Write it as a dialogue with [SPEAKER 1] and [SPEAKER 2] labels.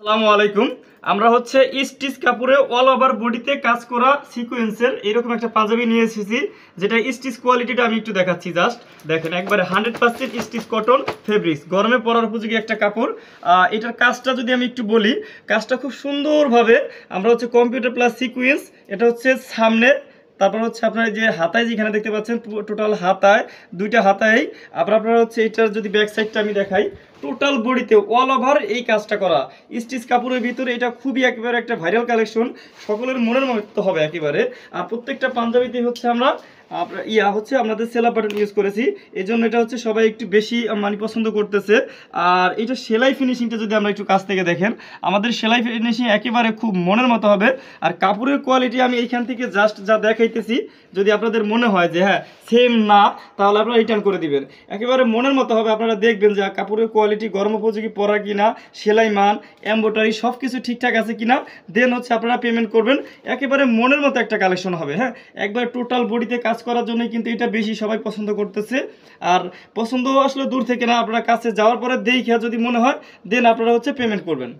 [SPEAKER 1] আসসালামু আলাইকুম। আমরা হচ্ছে স্টিচ কাপড়ে অল ওভার বডিতে কাজ করা সিকোয়েন্সের এরকম একটা পাঞ্জাবি নিয়ে এসেছি, যেটা স্টিচ কোয়ালিটিটা আমি একটু দেখাচ্ছি। জাস্ট দেখেন, একবারে 100% স্টিচ কটন ফেব্রিক্স, গরমে পরার উপযোগী একটা কাপড়। এটার কাজটা যদি আমি একটু বলি, কাজটা খুব সুন্দরভাবে আমরা হচ্ছে কম্পিউটার প্লাস সিকোয়েন্স, এটা হচ্ছে সামনে, তারপর হচ্ছে আপনার যে হাতায় যেখানে দেখতে পাচ্ছেন টোটাল হাতায়, দুইটা হাতায়। আপনারা হচ্ছে এটার যদি ব্যাক সাইডটা আমি দেখাই, টোটাল বডিতে অল ওভার এই কাজটা করা স্টিচ কাপড়ের ভিতরে। এটা খুবই একেবারে একটা ভাইরাল কালেকশন, সকলের মনের মতো হবে একেবারে। আর প্রত্যেকটা পাঞ্জাবিতে হচ্ছে আমরা আপনাদের সেলা বাটন ইউজ করেছি, এই জন্য এটা হচ্ছে সবাই একটু বেশি মানে পছন্দ করতেছে। আর এটা সেলাই ফিনিশিংটা যদি আমরা একটু কাছ থেকে দেখেন, আমাদের সেলাই ফিনিশিং একেবারে খুব মনের মতো হবে। আর কাপড়ের কোয়ালিটি আমি এইখান থেকে জাস্ট যা দেখাইতেছি, যদি আপনাদের মনে হয় যে হ্যাঁ সেম না, তাহলে আপনারা রিটার্ন করে দিবেন। একেবারে মনের মতো হবে, আপনারা দেখবেন যে কাপড়ের কোয়ালিটি গরম উপযোগী পরা কিনা, সেলাই মান, এমব্রয়ডারি সব কিছু ঠিকঠাক আছে কিনা, দেন হচ্ছে আপনারা পেমেন্ট করবেন। একেবারে মনের মতো একটা কালেকশন হবে। হ্যাঁ, একবার টোটাল বডিতে কাজ করার জন্যই কিন্তু এটা বেশি সবাই পছন্দ করতেছে। আর পছন্দ আসলে দূর থেকে না, আপনারা কাছে যাওয়ার পরে দেখে যদি মনে হয় দেন আপনারা হচ্ছে পেমেন্ট করবেন।